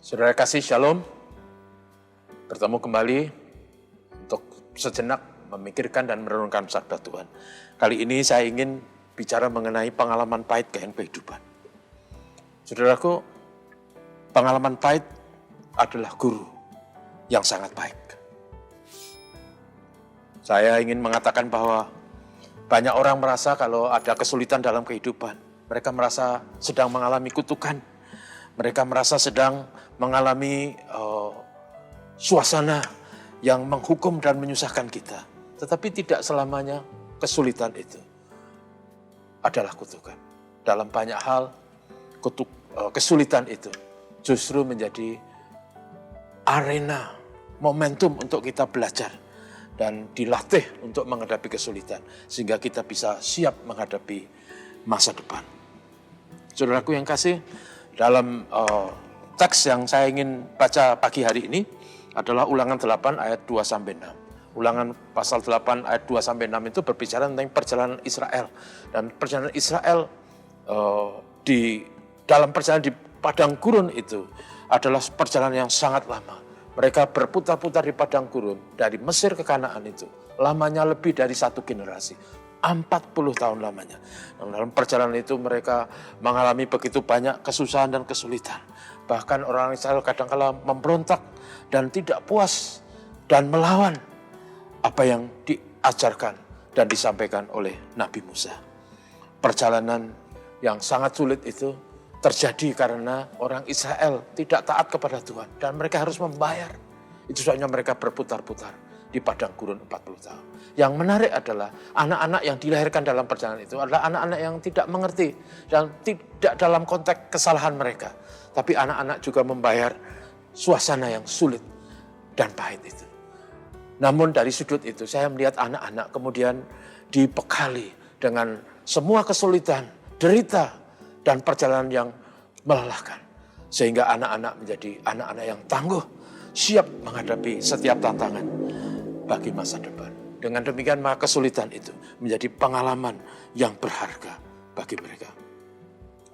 Saudara kasih shalom, bertemu kembali untuk sejenak memikirkan dan merenungkan sabda Tuhan. Kali ini saya ingin bicara mengenai pengalaman pahit kehidupan. Saudaraku, pengalaman pahit adalah guru yang sangat baik. Saya ingin mengatakan bahwa banyak orang merasa kalau ada kesulitan dalam kehidupan, mereka merasa sedang mengalami kutukan. Mereka merasa sedang mengalami suasana yang menghukum dan menyusahkan kita. Tetapi tidak selamanya kesulitan itu adalah kutukan. Dalam banyak hal, kesulitan itu justru menjadi arena, momentum untuk kita belajar dan dilatih untuk menghadapi kesulitan. Sehingga kita bisa siap menghadapi masa depan. Saudaraku yang kasih, dalam teks yang saya ingin baca pagi hari ini adalah Ulangan 8 ayat 2-6. Ulangan pasal 8 ayat 2-6 itu berbicara tentang perjalanan Israel. Dan perjalanan Israel dalam perjalanan di padang gurun itu adalah perjalanan yang sangat lama. Mereka berputar-putar di padang gurun dari Mesir ke Kanaan itu. Lamanya lebih dari 1 generasi. 40 tahun lamanya. Dalam perjalanan itu mereka mengalami begitu banyak kesusahan dan kesulitan. Bahkan orang Israel kadang-kala memberontak dan tidak puas dan melawan apa yang diajarkan dan disampaikan oleh Nabi Musa. Perjalanan yang sangat sulit itu terjadi karena orang Israel tidak taat kepada Tuhan dan mereka harus membayar. Itu sebabnya mereka berputar-putar di padang gurun 40 tahun. Yang menarik adalah anak-anak yang dilahirkan dalam perjalanan itu adalah anak-anak yang tidak mengerti dan tidak dalam konteks kesalahan mereka. Tapi anak-anak juga membayar suasana yang sulit dan pahit itu. Namun dari sudut itu saya melihat anak-anak kemudian dibekali dengan semua kesulitan, derita, dan perjalanan yang melelahkan. Sehingga anak-anak menjadi anak-anak yang tangguh, siap menghadapi setiap tantangan bagi masa depan. Dengan demikian maka kesulitan itu menjadi pengalaman yang berharga bagi mereka.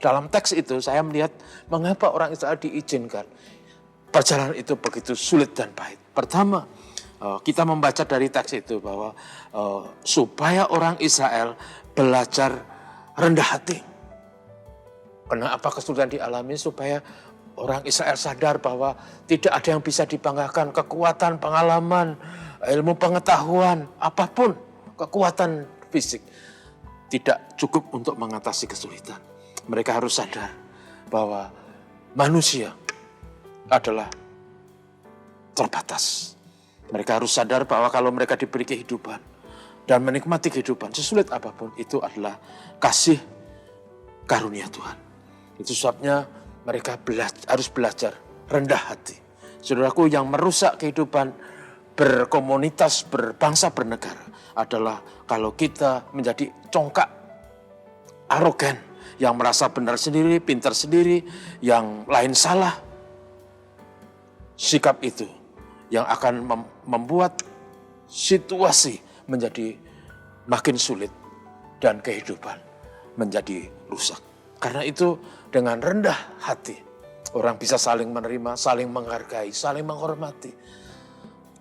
Dalam teks itu saya melihat mengapa orang Israel diizinkan perjalanan itu begitu sulit dan pahit. Pertama, kita membaca dari teks itu bahwa supaya orang Israel belajar rendah hati. Kenapa kesulitan dialami? Supaya orang Israel sadar bahwa tidak ada yang bisa dibanggakan, kekuatan, pengalaman, ilmu pengetahuan, apapun, kekuatan fisik tidak cukup untuk mengatasi kesulitan. Mereka harus sadar bahwa manusia adalah terbatas. Mereka harus sadar bahwa kalau mereka diberi kehidupan dan menikmati kehidupan, sesulit apapun, itu adalah kasih karunia Tuhan. Itu sebabnya mereka harus belajar rendah hati. Saudaraku, yang merusak kehidupan berkomunitas, berbangsa, bernegara adalah kalau kita menjadi congkak, arogan, yang merasa benar sendiri, pintar sendiri, yang lain salah. Sikap itu yang akan membuat situasi menjadi makin sulit dan kehidupan menjadi rusak. Karena itu dengan rendah hati orang bisa saling menerima, saling menghargai, saling menghormati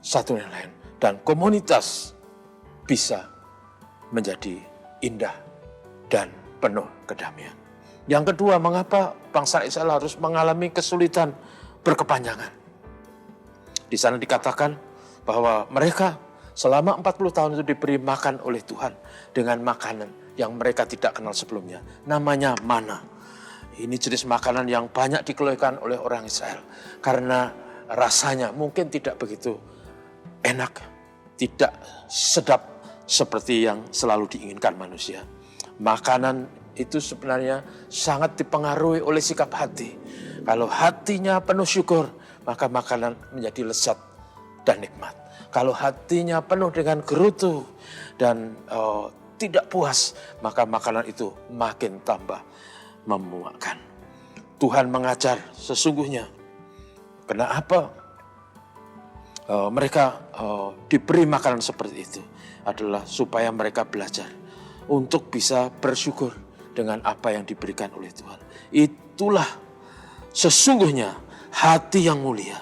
satu yang lain. Dan komunitas bisa menjadi indah dan penuh kedamaian. Yang kedua, mengapa bangsa Israel harus mengalami kesulitan berkepanjangan? Di sana dikatakan bahwa mereka selama 40 tahun itu diberi makan oleh Tuhan dengan makanan yang mereka tidak kenal sebelumnya. Namanya mana. Ini jenis makanan yang banyak dikeluhkan oleh orang Israel. Karena rasanya mungkin tidak begitu enak, tidak sedap seperti yang selalu diinginkan manusia. Makanan itu sebenarnya sangat dipengaruhi oleh sikap hati. Kalau hatinya penuh syukur, maka makanan menjadi lezat dan nikmat. Kalau hatinya penuh dengan gerutu dan tidak puas, maka makanan itu makin tambah memuakkan. Tuhan mengajar sesungguhnya. Kenapa mereka diberi makanan seperti itu? Adalah supaya mereka belajar untuk bisa bersyukur dengan apa yang diberikan oleh Tuhan. Itulah sesungguhnya hati yang mulia.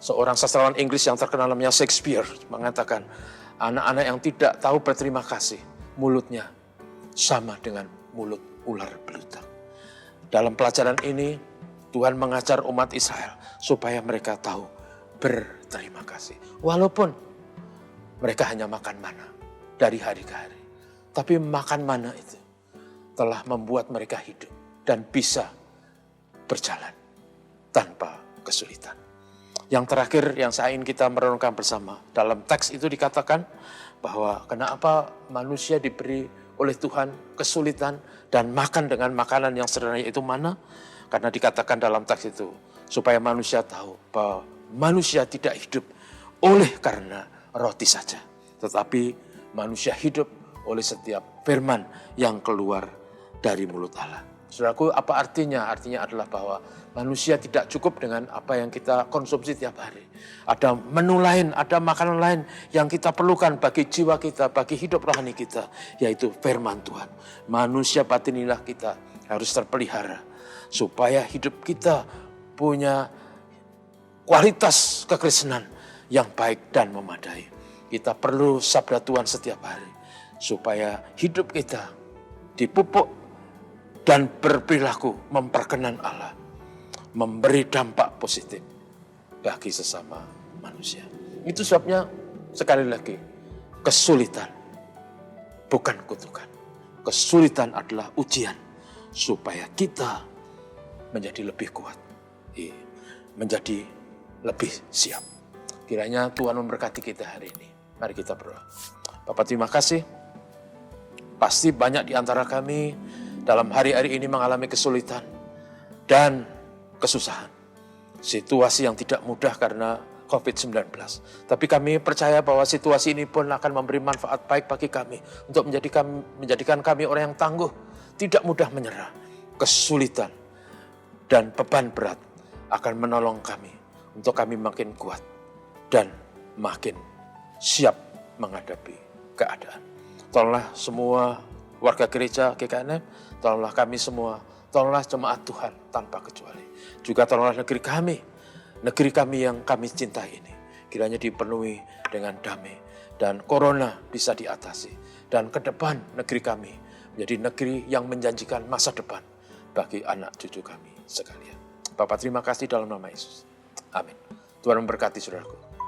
Seorang sastrawan Inggris yang terkenal namanya Shakespeare mengatakan, anak-anak yang tidak tahu berterima kasih, mulutnya sama dengan mulut ular beludak. Dalam pelajaran ini, Tuhan mengajar umat Israel supaya mereka tahu berterima kasih. Walaupun mereka hanya makan mana dari hari ke hari. Tapi makan mana itu telah membuat mereka hidup dan bisa berjalan tanpa kesulitan. Yang terakhir yang saya ingin kita merenungkan bersama. Dalam teks itu dikatakan bahwa kenapa manusia diberi oleh Tuhan kesulitan dan makan dengan makanan yang sederhana itu mana? Karena dikatakan dalam teks itu supaya manusia tahu bahwa manusia tidak hidup oleh karena roti saja. Tetapi manusia hidup oleh setiap firman yang keluar dari mulut Allah. Saudaraku, apa artinya? Artinya adalah bahwa manusia tidak cukup dengan apa yang kita konsumsi tiap hari. Ada menu lain, ada makanan lain yang kita perlukan bagi jiwa kita, bagi hidup rohani kita, yaitu firman Tuhan. Manusia batin inilah kita harus terpelihara, supaya hidup kita punya kualitas kekristenan yang baik dan memadai. Kita perlu sabda Tuhan setiap hari, supaya hidup kita dipupuk dan berperilaku memperkenan Allah, memberi dampak positif bagi sesama manusia. Itu sebabnya sekali lagi, kesulitan bukan kutukan. Kesulitan adalah ujian supaya kita menjadi lebih kuat, menjadi lebih siap. Kiranya Tuhan memberkati kita hari ini. Mari kita berdoa. Bapak, terima kasih. Pasti banyak di antara kami dalam hari-hari ini mengalami kesulitan dan kesusahan. Situasi yang tidak mudah karena COVID-19. Tapi kami percaya bahwa situasi ini pun akan memberi manfaat baik bagi kami untuk menjadikan kami orang yang tangguh, tidak mudah menyerah. Kesulitan dan beban berat akan menolong kami untuk kami makin kuat dan makin siap menghadapi keadaan. Tolonglah semua warga gereja GKNM, tolonglah kami semua, tolonglah jemaat Tuhan tanpa kecuali. Juga tolonglah negeri kami yang kami cintai ini. Kiranya dipenuhi dengan damai dan corona bisa diatasi. Dan ke depan negeri kami menjadi negeri yang menjanjikan masa depan bagi anak cucu kami sekalian. Bapak, terima kasih dalam nama Yesus. Amin. Tuhan memberkati saudaraku.